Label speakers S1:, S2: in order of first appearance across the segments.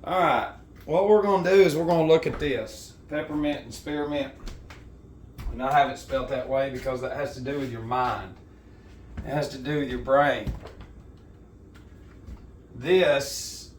S1: All right, what we're going to do is we're going to look at this peppermint and spearmint. And I have it spelled that way because that has to do with your mind. It has to do with your brain. This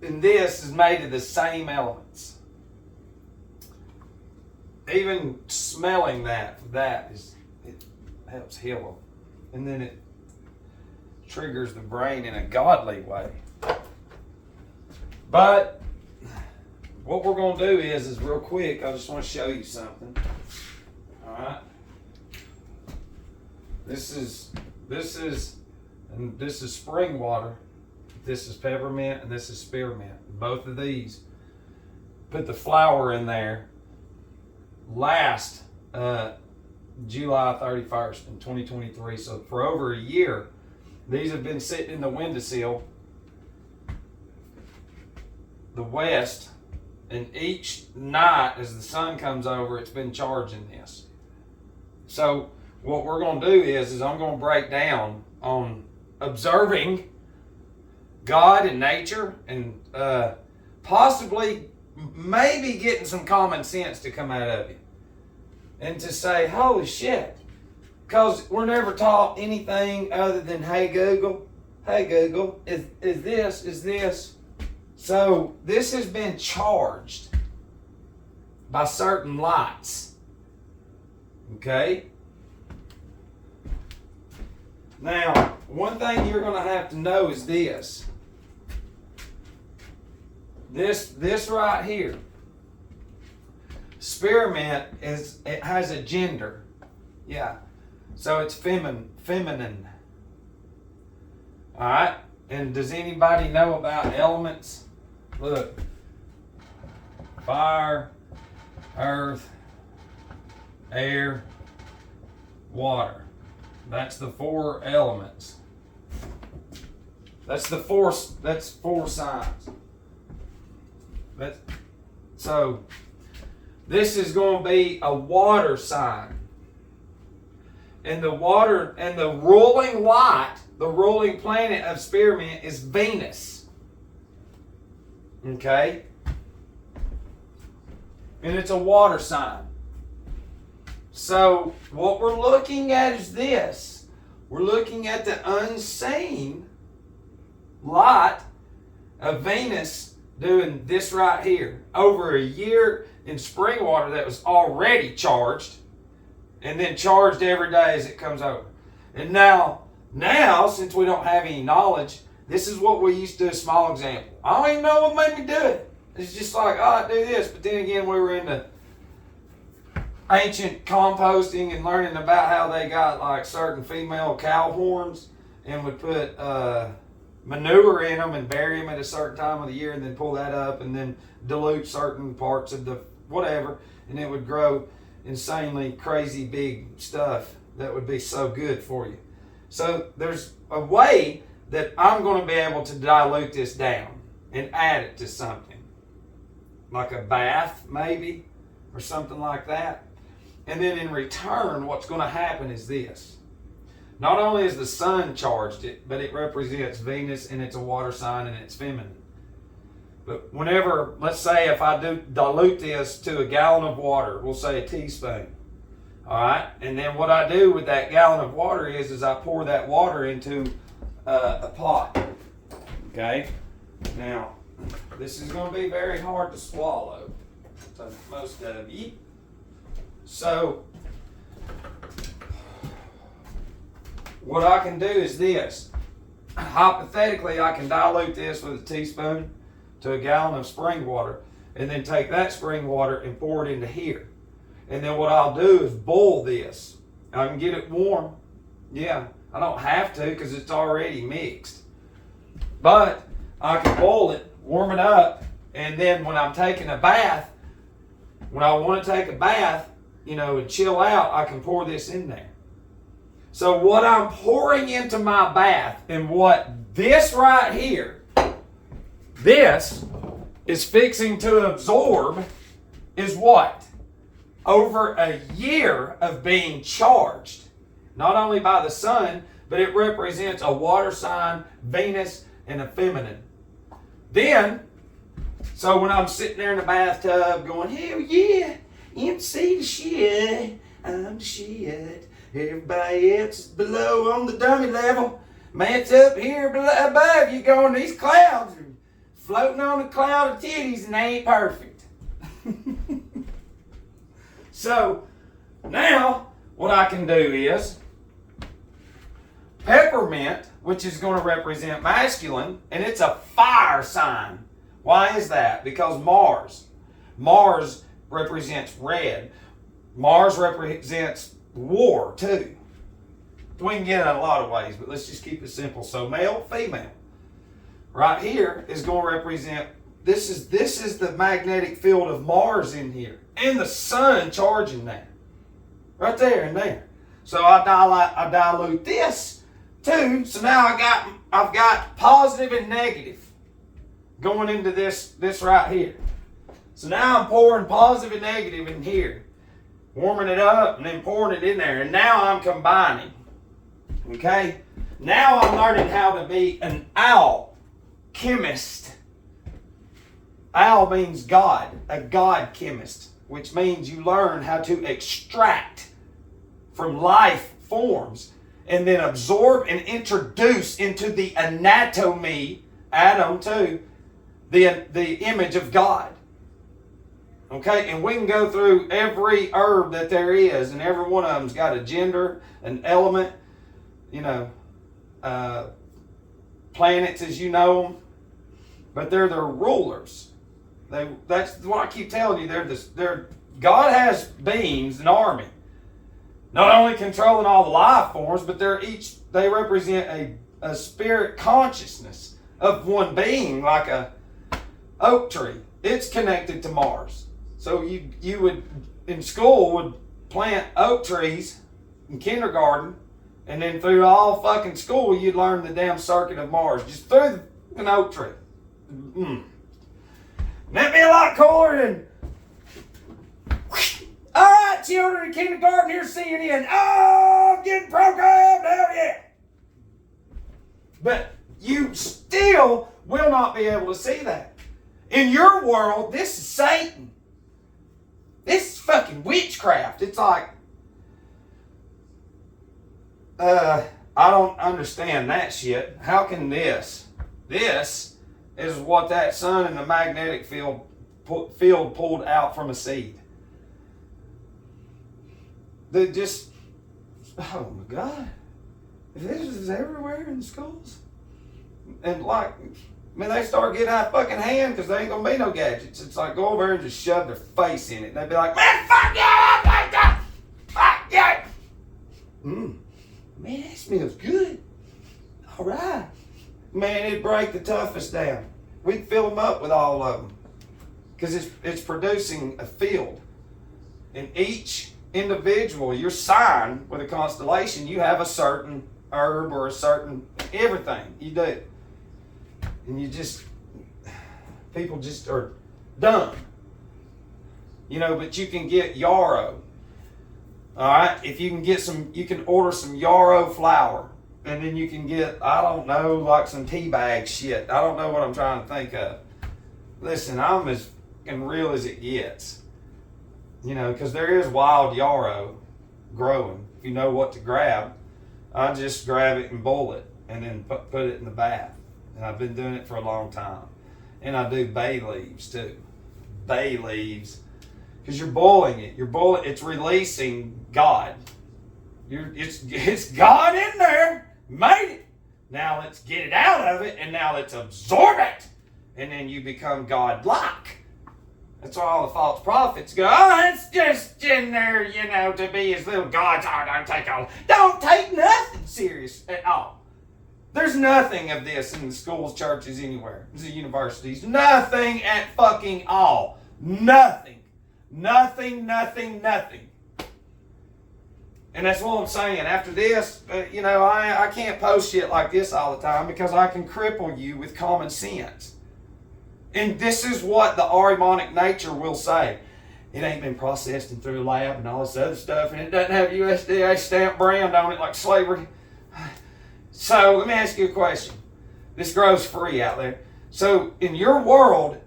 S1: and this is made of the same elements. Even smelling that it helps heal them. And then it triggers the brain in a godly way. But what we're going to do is real quick, I just want to show you something. All right. This is spring water. This is peppermint and this is spearmint. Both of these, put the flower in there last July 31st in 2023. So for over a year, these have been sitting in the windowsill, the west, and each night as the sun comes over, it's been charging this. So what we're going to do is I'm going to break down on observing God and nature and possibly maybe getting some common sense to come out of you and to say, holy shit, because we're never taught anything other than, hey Google, is this. So this has been charged by certain lights. Okay? Now, one thing you're going to have to know is this. This right here. Spearmint it has a gender. Yeah. So it's feminine. All right? And does anybody know about elements? Look. Fire, earth, air, water. That's the four elements. That's four signs. So this is going to be a water sign. And the water and the ruling light, the ruling planet of spearmint is Venus. Okay? And it's a water sign. So what we're looking at is this. We're looking at the unseen light of Venus doing this right here. Over a year in spring water that was already charged and then charged every day as it comes over. And now, since we don't have any knowledge, this is what we used to do, a small example. I don't even know what made me do it. It's just like, I do this. But then again, we were into ancient composting and learning about how they got like certain female cow horns and would put manure in them and bury them at a certain time of the year and then pull that up and then dilute certain parts of the whatever, and it would grow insanely crazy big stuff that would be so good for you. So there's a way that I'm going to be able to dilute this down and add it to something. Like a bath maybe, or something like that. And then in return, what's going to happen is this. Not only is the sun charged it, but it represents Venus and it's a water sign and it's feminine. But whenever, let's say if I do dilute this to a gallon of water, we'll say a teaspoon. All right. And then what I do with that gallon of water is I pour that water into a pot. Okay. Now, this is going to be very hard to swallow to most of you. So, what I can do is this. Hypothetically, I can dilute this with a teaspoon to a gallon of spring water and then take that spring water and pour it into here. And then what I'll do is boil this. I can get it warm. Yeah, I don't have to because it's already mixed. But I can boil it, warm it up, and then when I'm taking a bath, when I want to take a bath, and chill out, I can pour this in there. So what I'm pouring into my bath and what this right here, this is fixing to absorb is what? Over a year of being charged. Not only by the sun, but it represents a water sign, Venus, and a feminine. Then, so when I'm sitting there in the bathtub going, hell yeah, MC the shit, I'm the shit. Everybody else is below on the dummy level. Man's up here above you going, these clouds are floating on a cloud of titties and they ain't perfect. So, now, what I can do is, Peppermint, which is going to represent masculine, and it's a fire sign. Why is that? Because Mars represents red. Mars represents war too. We can get it in a lot of ways, but let's just keep it simple. So male, female. Right here is going to represent, this is the magnetic field of Mars in here. And the sun charging that. Right there and there. So I dilute this too. So now I've got positive and negative going into this right here. So now I'm pouring positive and negative in here. Warming it up and then pouring it in there. And now I'm combining. Okay? Now I'm learning how to be an alchemist. Al means God, a God chemist, which means you learn how to extract from life forms and then absorb and introduce into the anatomy, Adam too, the image of God. Okay, and we can go through every herb that there is, and every one of them's got a gender, an element, planets as you know them, but they're their rulers. That's what I keep telling you. God has beings, an army, not only controlling all the life forms, but they represent a spirit consciousness of one being, like a oak tree. It's connected to Mars. So you would, in school, would plant oak trees in kindergarten, and then through all fucking school, you'd learn the damn circuit of Mars, just through an oak tree. That'd be a lot cooler than, all right, children in kindergarten, here's CNN. Oh, I'm getting programmed, hell yeah. But you still will not be able to see that. In your world, this is Satan. This is fucking witchcraft. It's like, I don't understand that shit. How can this is what that sun in the magnetic field pulled out from a seed. They just, oh my God. If this is everywhere in schools, and like, they start getting out of fucking hand because there ain't gonna be no gadgets. It's like, go over there and just shove their face in it. And they'd be like, man, fuck yeah, fuck yeah. Man, that smells good. All right. Man, it'd break the toughest down. We'd fill them up with all of them. Because it's producing a field. And each individual, your sign with a constellation, you have a certain herb or a certain everything. You do. And people just are dumb. But you can get yarrow. All right? If you can get you can order some yarrow flour. And then you can get, I don't know, like some tea bag shit. I don't know what I'm trying to think of. Listen, I'm as fucking real as it gets. Because there is wild yarrow growing. If you know what to grab, I just grab it and boil it. And then put it in the bath. And I've been doing it for a long time. And I do bay leaves too. Bay leaves. Because you're boiling it. It's releasing God. It's God in there. Made it. Now let's get it out of it, and now let's absorb it. And then you become God-like. That's why all the false prophets go, oh, it's just in there, to be his little gods. Oh, don't take nothing serious at all. There's nothing of this in the schools, churches, anywhere. The universities. Nothing at fucking all. Nothing. Nothing. And that's what I'm saying. After this, I can't post shit like this all the time because I can cripple you with common sense. And this is what the Ahrimanic nature will say. It ain't been processed and through a lab and all this other stuff, and it doesn't have USDA stamp brand on it like slavery. So let me ask you a question. This grows free out there. So in your world,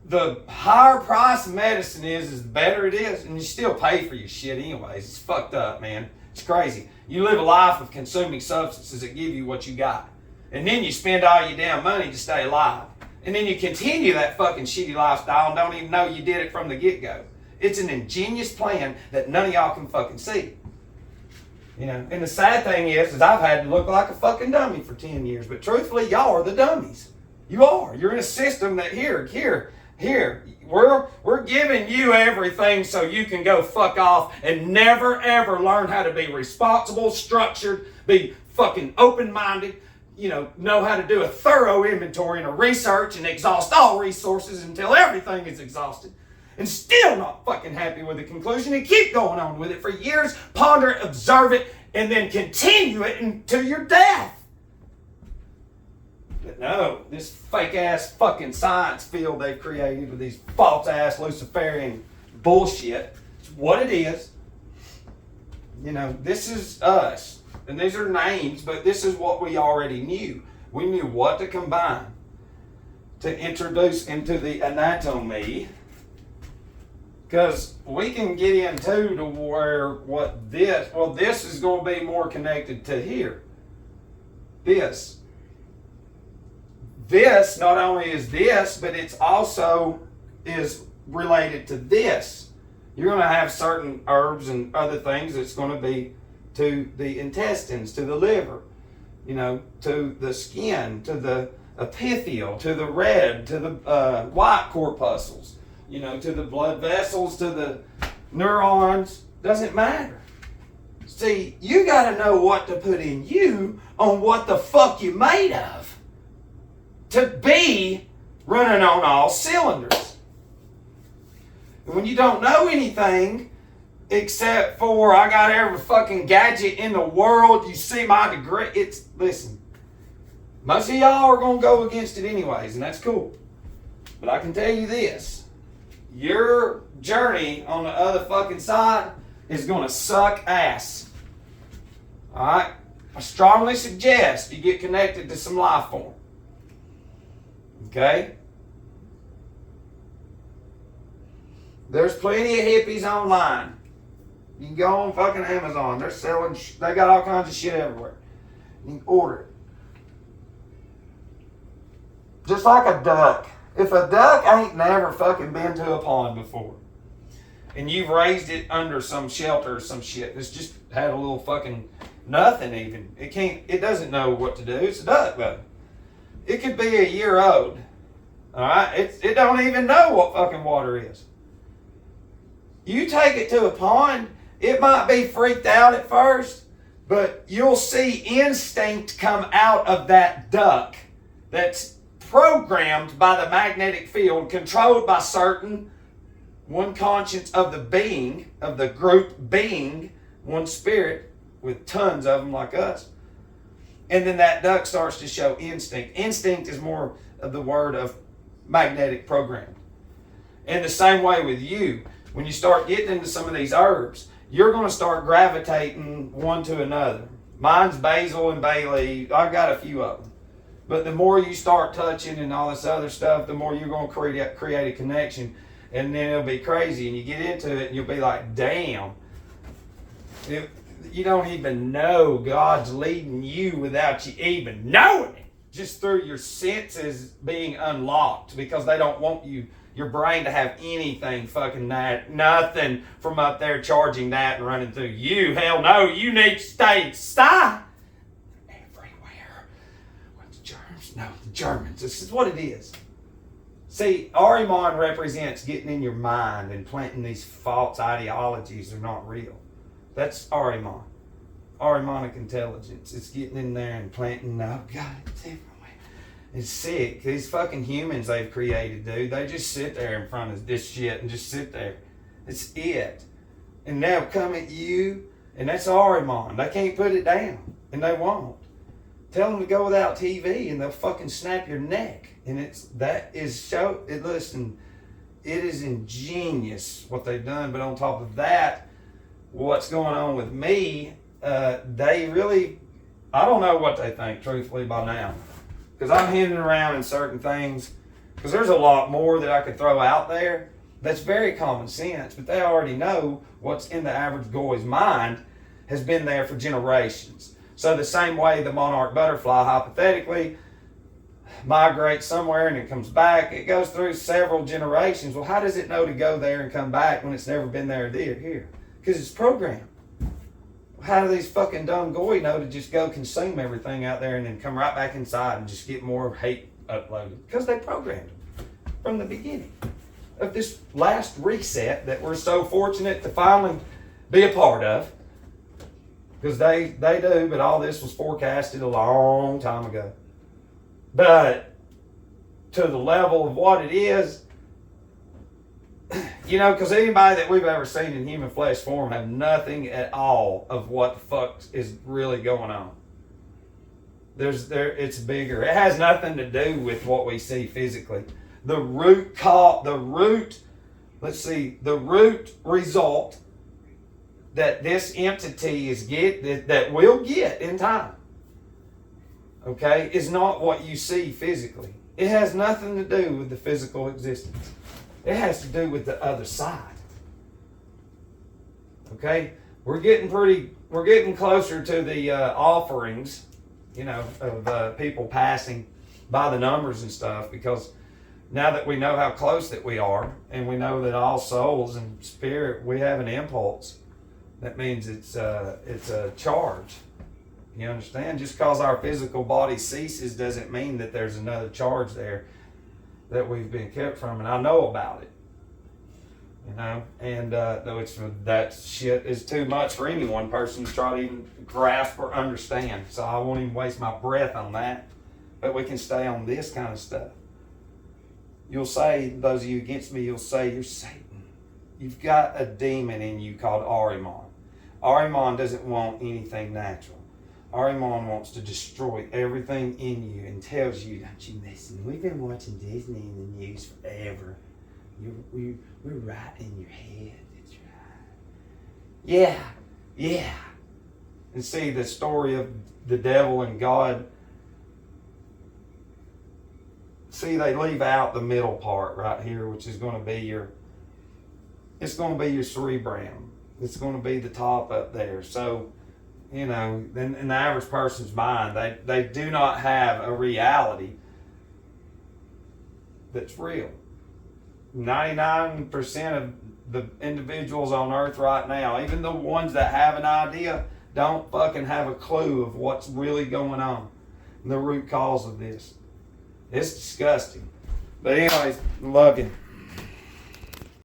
S1: the higher price medicine is the better it is, and you still pay for your shit anyways. It's fucked up, man. It's crazy. You live a life of consuming substances that give you what you got. And then you spend all your damn money to stay alive. And then you continue that fucking shitty lifestyle and don't even know you did it from the get-go. It's an ingenious plan that none of y'all can fucking see. You know, and the sad thing is I've had to look like a fucking dummy for 10 years. But truthfully, y'all are the dummies. You are. You're in a system that here, we're giving you everything so you can go fuck off and never ever learn how to be responsible, structured, be fucking open-minded, know how to do a thorough inventory and a research and exhaust all resources until everything is exhausted. And still not fucking happy with the conclusion and keep going on with it for years, ponder it, observe it, and then continue it until your death. But no, this fake-ass fucking science field they've created with these false-ass Luciferian bullshit, it's what it is. This is us. And these are names, but this is what we already knew. We knew what to combine to introduce into the anatomy. Because we can get into to where this is going to be more connected to here. This not only is this, but it's also is related to this. You're going to have certain herbs and other things that's going to be to the intestines, to the liver, to the skin, to the epithelial, to the red, to the white corpuscles, to the blood vessels, to the neurons. Doesn't matter. See, you got to know what to put in you on what the fuck you made of to be running on all cylinders. And when you don't know anything, except for I got every fucking gadget in the world, you see my degree, listen, most of y'all are going to go against it anyways, and that's cool. But I can tell you this, your journey on the other fucking side is going to suck ass. Alright? I strongly suggest you get connected to some life form. Okay? There's plenty of hippies online. You can go on fucking Amazon. They're selling, they got all kinds of shit everywhere. You can order it. Just like a duck. If a duck ain't never fucking been to a pond before, and you've raised it under some shelter or some shit, it's just had a little fucking nothing even. It doesn't know what to do. It's a duck though. It could be a year old. Alright? It don't even know what fucking water is. You take it to a pond, it might be freaked out at first, but you'll see instinct come out of that duck that's programmed by the magnetic field, controlled by certain, one conscience of the being, of the group being, one spirit, with tons of them like us. And then that duck starts to show instinct. Instinct is more of the word of magnetic program. In the same way with you, when you start getting into some of these herbs, you're going to start gravitating one to another. Mine's basil and bay leaf. I've got a few of them. But the more you start touching and all this other stuff, the more you're going to create a connection. And then it'll be crazy. And you get into it and you'll be like, damn. You don't even know God's leading you without you even knowing it. Just through your senses being unlocked. Because they don't want your brain to have anything fucking nothing from up there charging that and running through you. Hell no, you need to stay inside. Everywhere. What, the germs? No, the Germans. This is what it is. See, Ahriman represents getting in your mind and planting these false ideologies that are not real. That's Ahriman. Ahrimanic intelligence. It's getting in there and planting, oh God, it's everywhere. It's sick. These fucking humans they've created, dude, they just sit there in front of this shit and just sit there. It's it. And they'll come at you, and that's Ahriman. They can't put it down, and they won't. Tell them to go without TV, and they'll fucking snap your neck. And listen, it is ingenious what they've done, but on top of that, what's going on with me, they really, I don't know what they think, truthfully, by now. because I'm hinting around in certain things, because there's a lot more that I could throw out there that's very common sense, but they already know what's in the average goy's mind has been there for generations. So the same way the monarch butterfly hypothetically migrates somewhere and it comes back, it goes through several generations. Well, how does it know to go there and come back when it's never been there here? Because it's programmed. How do these fucking dumb goy know to just go consume everything out there and then come right back inside and just get more hate uploaded? Because they programmed them from the beginning of this last reset that we're so fortunate to finally be a part of. Because they do, but all this was forecasted a long time ago. But to the level of what it is, you know, because anybody that we've ever seen in human flesh form have nothing at all of what the fuck is really going on. It's bigger. It has nothing to do with what we see physically. The root result that this entity that we'll get in time, okay, is not what you see physically. It has nothing to do with the physical existence. It has to do with the other side. Okay, we're getting closer to the offerings, you know, of people passing by the numbers and stuff, because now that we know how close that we are, and we know that all souls and spirit, we have an impulse. That means it's a charge. You understand? Just because our physical body ceases doesn't mean that there's another charge there that we've been kept from, and I know about it. You know, and though that shit is too much for any one person to try to even grasp or understand. So I won't even waste my breath on that. But we can stay on this kind of stuff. You'll say, those of you against me, you'll say you're Satan. You've got a demon in you called Ahriman. Ahriman doesn't want anything natural. Ahriman wants to destroy everything in you and tells you, don't you listen, we've been watching Disney in the news forever. We're right in your head. That's right. Yeah. And see, the story of the devil and God, see, they leave out the middle part right here, which is going to be your cerebrum. It's going to be the top up there. So, you know, in the average person's mind, they do not have a reality that's real. 99% of the individuals on earth right now, even the ones that have an idea, don't fucking have a clue of what's really going on, the root cause of this. It's disgusting. But anyways, love you.